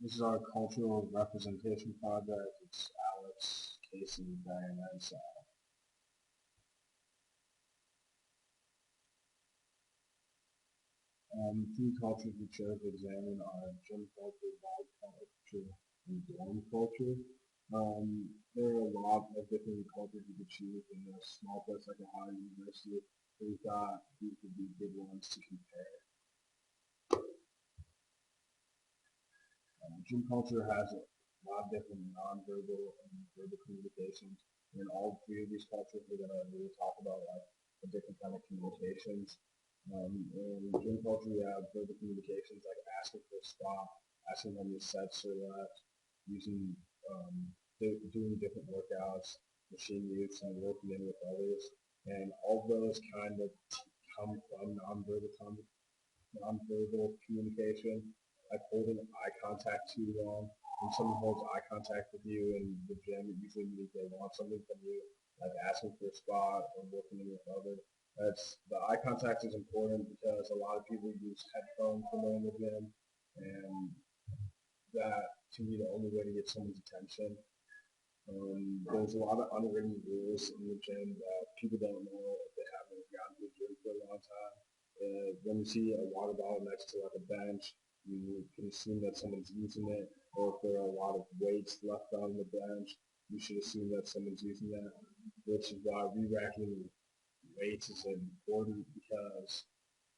This is our cultural representation project. It's Alex, Casey, Brian, and Sal. Three cultures we chose to examine are gym culture, vibe culture, and dorm culture. There are a lot of different cultures you could choose in a small place like Ohio University. We thought these would be good ones to compare. Gym culture has a lot of different nonverbal and verbal communications. In all three of these cultures, we're going to really talk about like the different kind of communications. In gym culture, we have verbal communications like asking for a spot, asking when your sets are left, using doing different workouts, machine use, and working in with others. And all those kind of come from nonverbal communication, like holding eye contact too long. When someone holds eye contact with you in the gym, it usually means they want something from you, like asking for a spot or working with others. The eye contact is important because a lot of people use headphones when they're in the gym, and that to me the only way to get someone's attention. There's a lot of unwritten rules in the gym that people don't know if they haven't gotten to the gym for a long time. When you see a water bottle next to like a bench, you can assume that someone's using it, or if there are a lot of weights left on the bench, you should assume that someone's using that, which is why re-racking weights is important because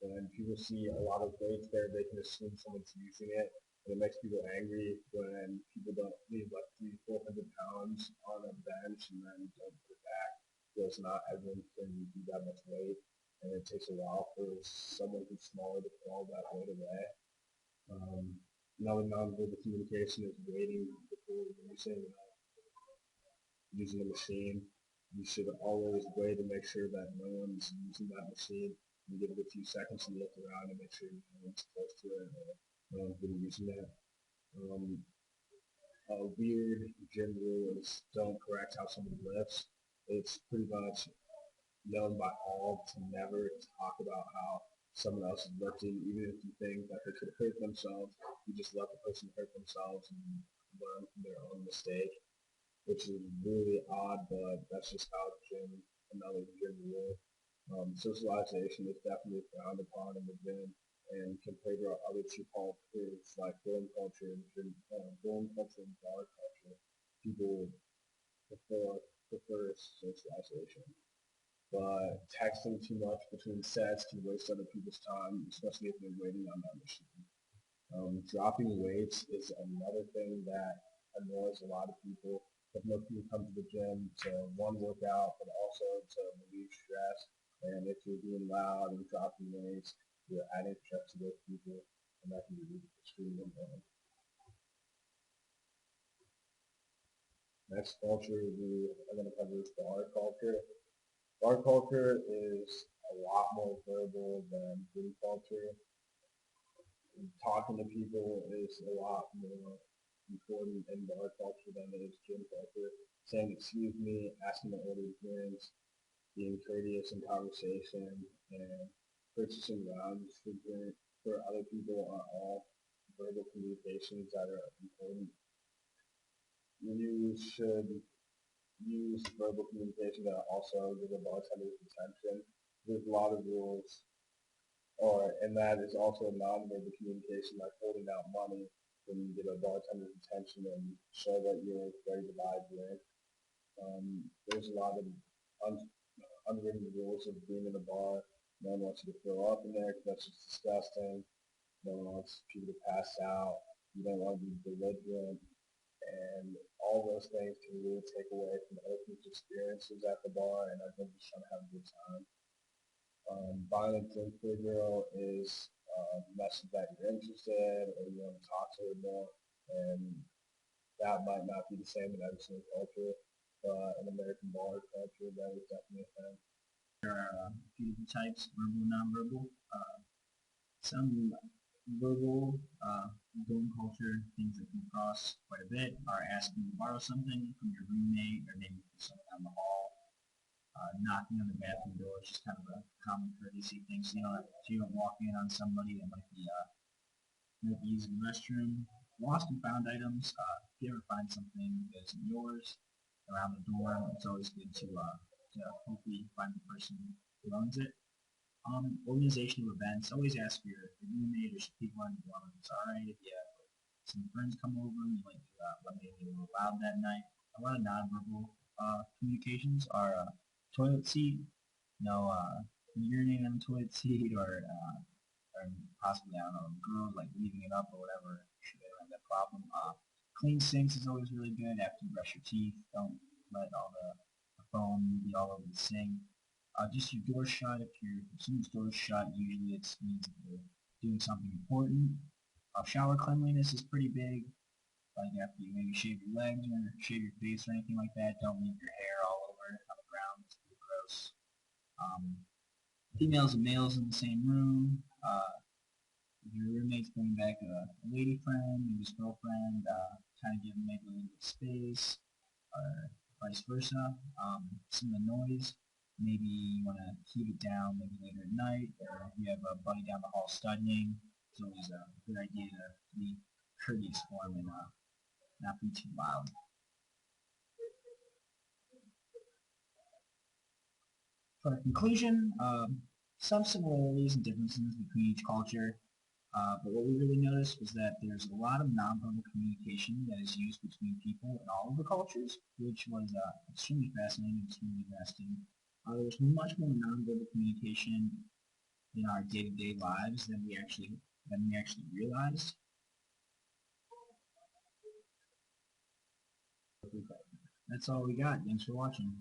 when people see a lot of weights there, they can assume someone's using it. And it makes people angry when people don't leave like 300, 400 pounds on a bench and then don't put it back. Because not everyone can do that much weight, and it takes a while for someone who's smaller to pull all that weight away. Um, Another nonverbal communication is waiting before using the machine. You should always wait to make sure that no one's using that machine. You give it a few seconds and look around and make sure no one's close to it or no one's been using it. Um, a weird gym rule is don't correct how someone lifts. It's pretty much known by all to never talk about how someone else is lifting, even if you think that they could hurt themselves. You just let the person hurt themselves and learn from their own mistake, which is really odd, but that's just how another gym rule. Socialization is definitely frowned upon in the gym, and compared to our other two cultures like dorm culture and bar culture, people prefer socialization. But texting too much between sets can waste other people's time, especially if they're waiting on that machine. Dropping weights is another thing that annoys a lot of people. But most people come to the gym to one workout, but also to relieve stress. And if you're being loud and dropping weights, you're adding stress to those people, and that can be extremely annoying. Next culture we are going to cover is bar culture. Bar culture is a lot more verbal than gym culture. Talking to people is a lot more important in bar culture than it is gym culture. Saying excuse me, asking to order drinks, being courteous in conversation, and purchasing rounds for other people are all verbal communications that are important. You should use verbal communication that also give a bartender's attention. There's a lot of rules, and that is also a non-verbal communication, like holding out money when you get a bartender's attention and show that you're ready to buy a drink. There's a lot of un- unwritten rules of being in a bar. No one wants you to throw up in there because that's just disgusting. No one wants people to pass out. You don't want to be belligerent. And all those things can really take away from other people's experiences at the bar, and I think just trying to have a good time. Buying a drink for a girl is a message that you're interested or you want to talk to her more, and that might not be the same in every single culture, but in American bar culture, that is definitely a thing. There are a few different types, verbal, nonverbal. Some verbal, dorm culture, things that come across quite a bit are asking to borrow something from your roommate or maybe from someone down the hall. Knocking on the bathroom door is just kind of a common courtesy thing, so you don't walk in on somebody that might be using the restroom. lost and found items. If you ever find something that isn't yours around the dorm, it's always good to hopefully find the person who owns it. Organization of events. Always ask your roommate or some people on the dorm if it's alright if you have some friends come over and you like to let me know loud that night. A lot of nonverbal communications are toilet seat, urinating on the toilet seat, or possibly, I don't know, girls like leaving it up or whatever, should they have that problem. Clean sinks is always really good after you brush your teeth. Don't let all the foam be all over the sink. Just your door shut. If someone's door is shut, usually it means that they're doing something important. Shower cleanliness is pretty big. Like after you maybe shave your legs or shave your face or anything like that, don't leave your hair all over on the ground. It's pretty gross. Um, Females and males in the same room. If your roommate's bringing back a lady friend, maybe his girlfriend, kind of give them maybe a little bit of space, or vice versa. Some of the noise, maybe you want to keep it down maybe later at night, or if you have a buddy down the hall studying, it's always a good idea to be courteous for him and not be too loud. For a conclusion, some similarities and differences between each culture, but what we really noticed was that there's a lot of nonverbal communication that is used between people in all of the cultures, which was extremely fascinating, extremely interesting. There's much more nonverbal communication in our day-to-day lives than we actually realized. That's all we got. Thanks for watching.